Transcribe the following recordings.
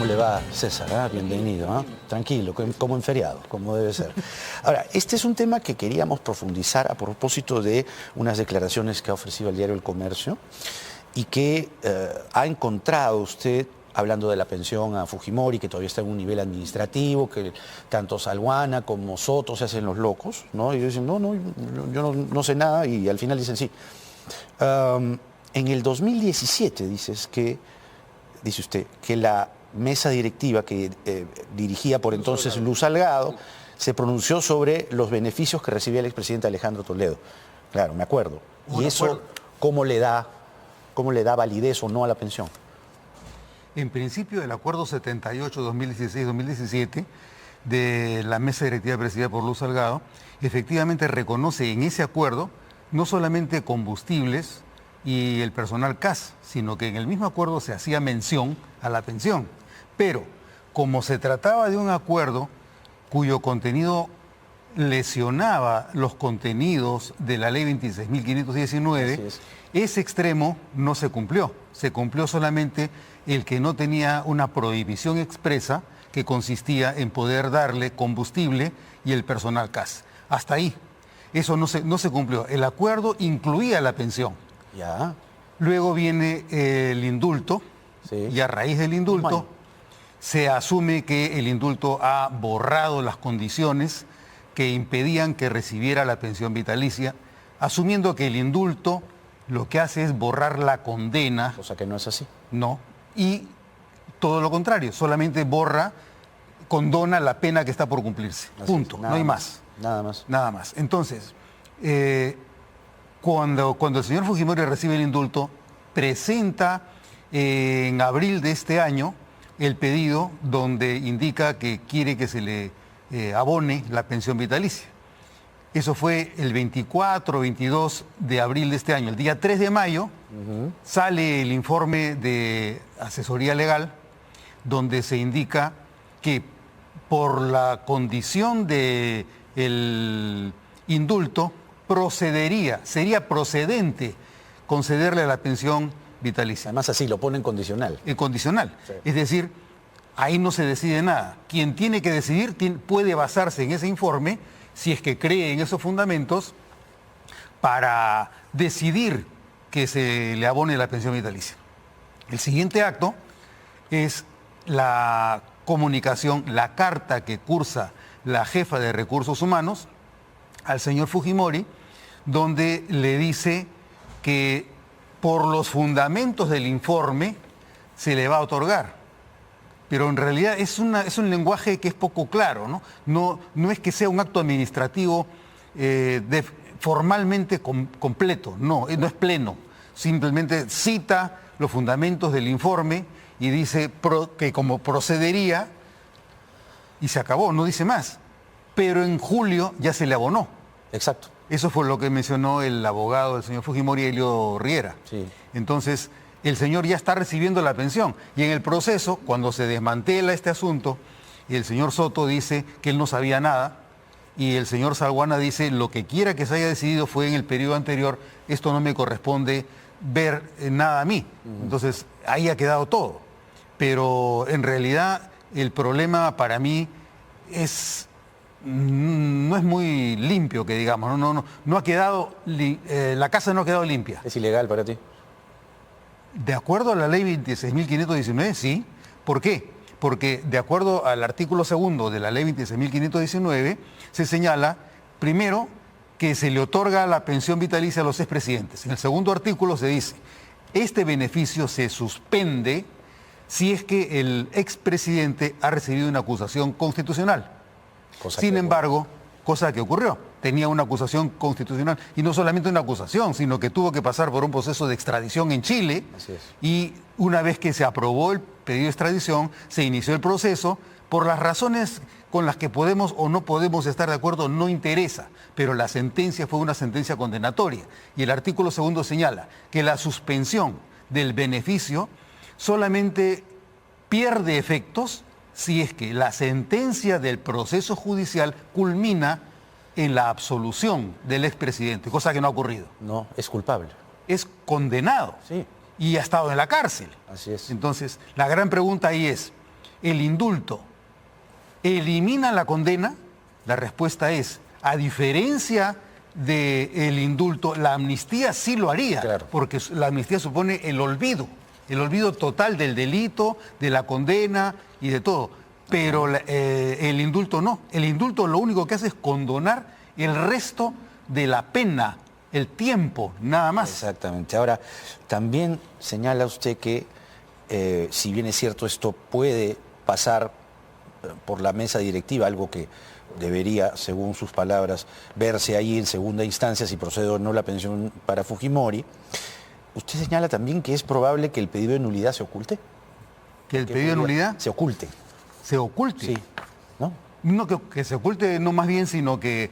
¿Cómo le va, César? Bienvenido. Tranquilo, como en feriado, como debe ser. Ahora, este es un tema que queríamos profundizar a propósito de unas declaraciones que ha ofrecido el diario El Comercio y que ha encontrado usted, hablando de la pensión a Fujimori, que todavía está en un nivel administrativo, que tanto Salguana como Soto se hacen los locos, ¿no? Y ellos dicen, yo no sé nada, y al final dicen sí. En el 2017 dice usted que la mesa directiva que dirigía por entonces Luz Salgado se pronunció sobre los beneficios que recibía el expresidente Alejandro Toledo. Claro, me acuerdo. ¿Y eso cómo le da validez o no a la pensión? En principio, el acuerdo 78 2016-2017 de la mesa directiva presidida por Luz Salgado efectivamente reconoce en ese acuerdo no solamente combustibles y el personal CAS, sino que en el mismo acuerdo se hacía mención a la pensión. Pero como se trataba de un acuerdo cuyo contenido lesionaba los contenidos de la ley 26.519, ese extremo no se cumplió. Se cumplió solamente el que no tenía una prohibición expresa que consistía en poder darle combustible y el personal CAS. Hasta ahí. Eso no se cumplió. El acuerdo incluía la pensión. Ya. Luego viene el indulto, y a raíz del indulto se asume que el indulto ha borrado las condiciones que impedían que recibiera la pensión vitalicia, asumiendo que el indulto lo que hace es borrar la condena. Cosa que no es así. No, y todo lo contrario, solamente condona la pena que está por cumplirse. Punto, no hay más. Nada más. Nada más. Entonces, cuando el señor Fujimori recibe el indulto, presenta en abril de este año el pedido donde indica que quiere que se le abone la pensión vitalicia. Eso fue el 24 22 de abril de este año. El día 3 de mayo sale el informe de asesoría legal donde se indica que por la condición del indulto sería procedente concederle la pensión vitalicia. Además así lo ponen condicional. Condicional. Sí. Es decir, ahí no se decide nada. Quien tiene que decidir puede basarse en ese informe, si es que cree en esos fundamentos, para decidir que se le abone la pensión vitalicia. El siguiente acto es la comunicación, la carta que cursa la jefa de Recursos Humanos al señor Fujimori, donde le dice que por los fundamentos del informe se le va a otorgar. Pero en realidad es un lenguaje que es poco claro, ¿no? No es que sea un acto administrativo formalmente completo, no es pleno. Simplemente cita los fundamentos del informe y dice que como procedería y se acabó, no dice más. Pero en julio ya se le abonó. Exacto. Eso fue lo que mencionó el abogado del señor Fujimori, Helio Riera. Sí. Entonces, el señor ya está recibiendo la pensión. Y en el proceso, cuando se desmantela este asunto, el señor Soto dice que él no sabía nada, y el señor Salguana dice, lo que quiera que se haya decidido fue en el periodo anterior, esto no me corresponde ver nada a mí. Entonces, ahí ha quedado todo. Pero en realidad, el problema para mí no es muy limpio, que digamos, no ha quedado, la casa no ha quedado limpia. ¿Es ilegal para ti? De acuerdo a la ley 26.519, sí. ¿Por qué? Porque de acuerdo al artículo 2 de la ley 26.519, se señala, primero, que se le otorga la pensión vitalicia a los expresidentes. En el segundo artículo se dice, este beneficio se suspende si es que el expresidente ha recibido una acusación constitucional. Sin embargo, cosa que ocurrió, tenía una acusación constitucional, y no solamente una acusación, sino que tuvo que pasar por un proceso de extradición en Chile. Así es. Y una vez que se aprobó el pedido de extradición, se inició el proceso. Por las razones con las que podemos o no podemos estar de acuerdo, no interesa, pero la sentencia fue una sentencia condenatoria. Y el artículo 2 señala que la suspensión del beneficio solamente pierde efectos si es que la sentencia del proceso judicial culmina en la absolución del expresidente, cosa que no ha ocurrido. No, es culpable. Es condenado. Sí. Y ha estado en la cárcel. Así es. Entonces, la gran pregunta ahí es, el indulto elimina la condena? La respuesta es, a diferencia del indulto, la amnistía sí lo haría, claro, porque la amnistía supone el olvido total del delito, de la condena y de todo. Pero el indulto no. El indulto lo único que hace es condonar el resto de la pena, el tiempo, nada más. Exactamente. Ahora, también señala usted que, si bien es cierto, esto puede pasar por la mesa directiva, algo que debería, según sus palabras, verse ahí en segunda instancia si procede o no la pensión para Fujimori. Usted señala también que es probable que el pedido de nulidad se oculte. ¿Que el pedido de nulidad se oculte? Se oculte. Sí. ¿No? No que se oculte, no más bien, sino que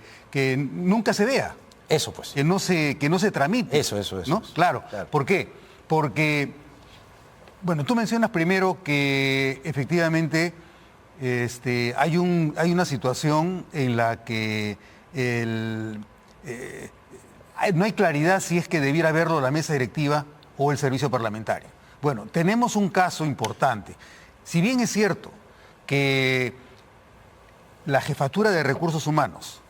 nunca se vea. Eso pues. Que no se tramite. Eso. ¿No? Claro. ¿Por qué? Porque, bueno, tú mencionas primero que efectivamente hay una situación en la que no hay claridad si es que debiera verlo la mesa directiva o el servicio parlamentario. Bueno, tenemos un caso importante. Si bien es cierto que la Jefatura de Recursos Humanos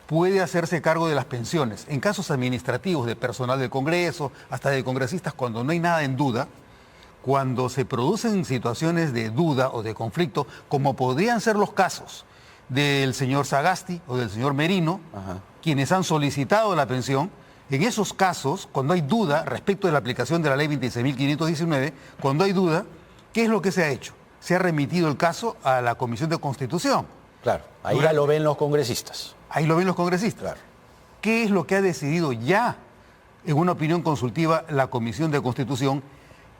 puede hacerse cargo de las pensiones en casos administrativos de personal del Congreso, hasta de congresistas, cuando no hay nada en duda, cuando se producen situaciones de duda o de conflicto, como podrían ser los casos del señor Sagasti o del señor Merino, quienes han solicitado la pensión, en esos casos, cuando hay duda respecto de la aplicación de la ley 26.519, cuando hay duda, ¿qué es lo que se ha hecho? Se ha remitido el caso a la Comisión de Constitución. Claro, ahí ya lo ven los congresistas. Ahí lo ven los congresistas. Claro. ¿Qué es lo que ha decidido ya, en una opinión consultiva, la Comisión de Constitución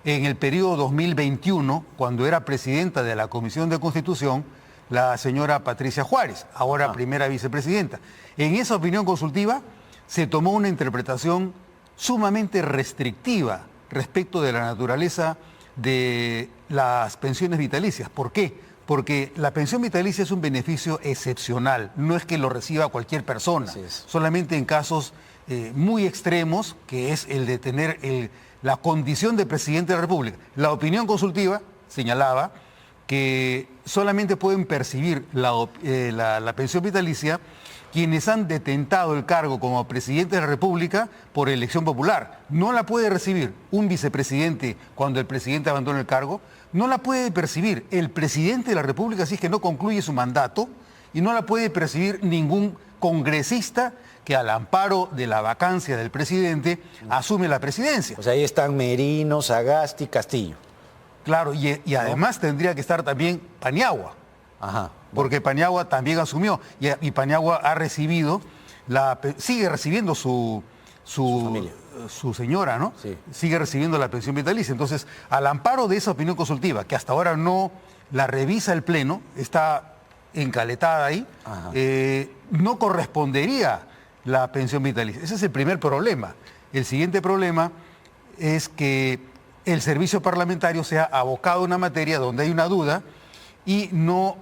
en el periodo 2021, cuando era presidenta de la Comisión de Constitución, la señora Patricia Juárez, ahora primera vicepresidenta? En esa opinión consultiva se tomó una interpretación sumamente restrictiva respecto de la naturaleza de las pensiones vitalicias. ¿Por qué? Porque la pensión vitalicia es un beneficio excepcional, no es que lo reciba cualquier persona, solamente en casos muy extremos, que es el de tener la condición de presidente de la República. La opinión consultiva señalaba que solamente pueden percibir la pensión vitalicia quienes han detentado el cargo como presidente de la República por elección popular. No la puede recibir un vicepresidente cuando el presidente abandona el cargo, no la puede percibir el presidente de la República si es que no concluye su mandato, y no la puede percibir ningún congresista que al amparo de la vacancia del presidente asume la presidencia. Pues ahí están Merino, Sagasti, Castillo. Claro, y además tendría que estar también Paniagua. Porque Paniagua también asumió y Paniagua ha recibido, sigue recibiendo su señora, ¿no? Sí. Sigue recibiendo la pensión vitalicia. Entonces, al amparo de esa opinión consultiva, que hasta ahora no la revisa el Pleno, está encaletada ahí, no correspondería la pensión vitalicia. Ese es el primer problema. El siguiente problema es que el servicio parlamentario se ha abocado a una materia donde hay una duda y no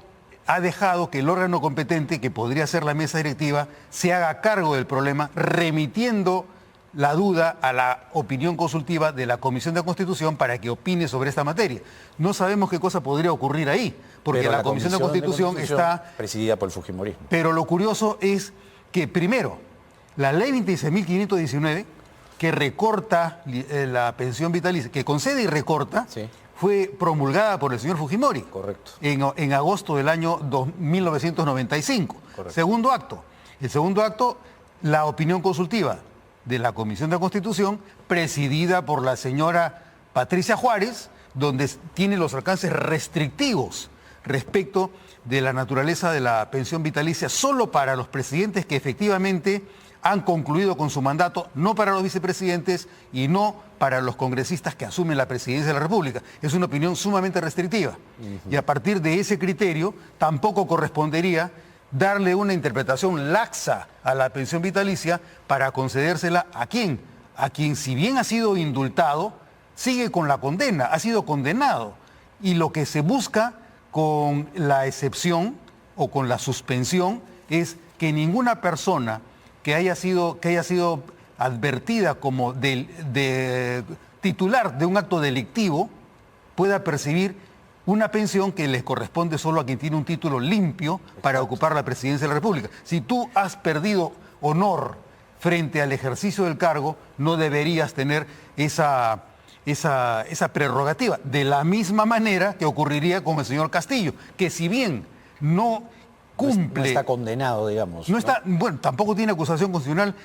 ha dejado que el órgano competente, que podría ser la mesa directiva, se haga cargo del problema, remitiendo la duda a la opinión consultiva de la Comisión de Constitución para que opine sobre esta materia. No sabemos qué cosa podría ocurrir ahí, porque pero la Comisión de Constitución está presidida por el Fujimorismo. Pero lo curioso es que, primero, la ley 26.519, que recorta la pensión vitalicia, que concede y recorta, fue promulgada por el señor Fujimori. Correcto. En agosto del año 1995. Correcto. Segundo acto. El segundo acto, la opinión consultiva de la Comisión de Constitución, presidida por la señora Patricia Juárez, donde tiene los alcances restrictivos respecto de la naturaleza de la pensión vitalicia solo para los presidentes que efectivamente han concluido con su mandato, no para los vicepresidentes y no para los congresistas que asumen la presidencia de la República. Es una opinión sumamente restrictiva. Y a partir de ese criterio tampoco correspondería darle una interpretación laxa a la pensión vitalicia para concedérsela ¿a quién? A quien, si bien ha sido indultado, sigue con la condena, ha sido condenado. Y lo que se busca con la excepción o con la suspensión es que ninguna persona que haya sido advertida como de titular de un acto delictivo pueda percibir una pensión que les corresponde solo a quien tiene un título limpio para ocupar la presidencia de la República. Si tú has perdido honor frente al ejercicio del cargo, no deberías tener esa prerrogativa. De la misma manera que ocurriría con el señor Castillo, que si bien no cumple... No está condenado, digamos. No está, bueno, tampoco tiene acusación constitucional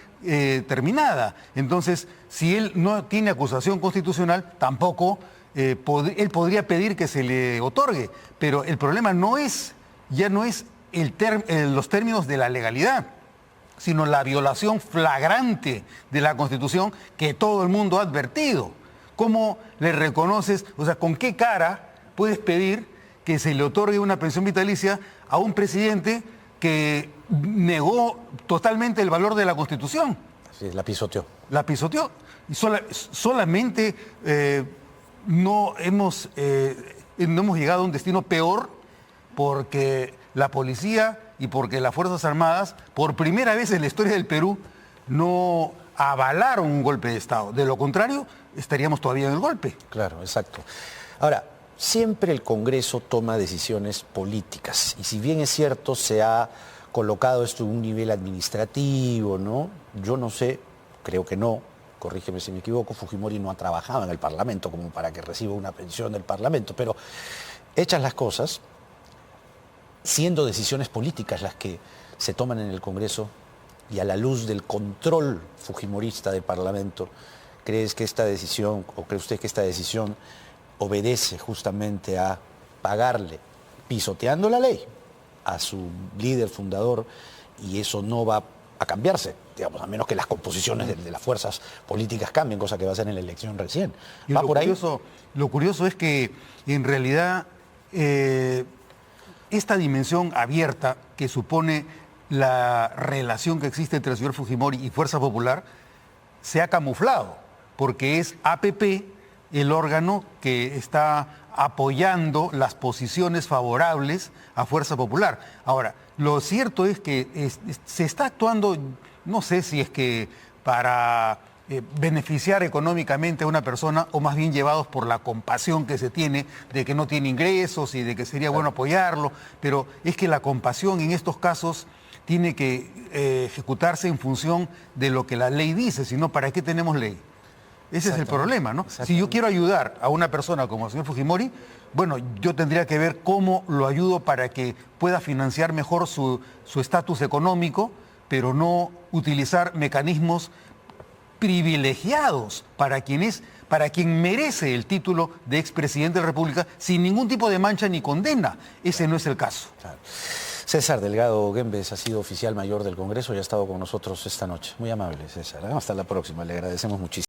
terminada. Entonces, si él no tiene acusación constitucional, tampoco... él podría pedir que se le otorgue, pero el problema ya no es los términos de la legalidad, sino la violación flagrante de la Constitución que todo el mundo ha advertido. ¿Cómo le reconoces, o sea, con qué cara puedes pedir que se le otorgue una pensión vitalicia a un presidente que negó totalmente el valor de la Constitución? Sí, la pisoteó. La pisoteó. Y solamente... no hemos llegado a un destino peor porque la policía y porque las Fuerzas Armadas, por primera vez en la historia del Perú, no avalaron un golpe de Estado. De lo contrario, estaríamos todavía en el golpe. Claro, exacto. Ahora, siempre el Congreso toma decisiones políticas y si bien es cierto, se ha colocado esto en un nivel administrativo, ¿no? Yo no sé, creo que no. Corrígeme si me equivoco, Fujimori no ha trabajado en el Parlamento como para que reciba una pensión del Parlamento, pero hechas las cosas, siendo decisiones políticas las que se toman en el Congreso y a la luz del control fujimorista del Parlamento, ¿crees que esta decisión, o cree usted que esta decisión obedece justamente a pagarle, pisoteando la ley, a su líder fundador y eso no va a cambiarse, digamos, a menos que las composiciones de las fuerzas políticas cambien, cosa que va a ser en la elección recién? Y ¿Va por ahí? Lo curioso es que en realidad esta dimensión abierta que supone la relación que existe entre el señor Fujimori y Fuerza Popular se ha camuflado, porque es APP el órgano que está apoyando las posiciones favorables a Fuerza Popular. Ahora, lo cierto es que se está actuando, no sé si es que para beneficiar económicamente a una persona o más bien llevados por la compasión que se tiene de que no tiene ingresos y de que sería bueno apoyarlo, pero es que la compasión en estos casos tiene que ejecutarse en función de lo que la ley dice, si no, ¿para qué tenemos ley? Ese es el problema, ¿no? Si yo quiero ayudar a una persona como el señor Fujimori, bueno, yo tendría que ver cómo lo ayudo para que pueda financiar mejor su estatus económico, pero no utilizar mecanismos privilegiados para quien merece el título de expresidente de la República sin ningún tipo de mancha ni condena. Ese no es el caso. Claro. César Delgado Guembes ha sido oficial mayor del Congreso y ha estado con nosotros esta noche. Muy amable, César. Hasta la próxima. Le agradecemos muchísimo.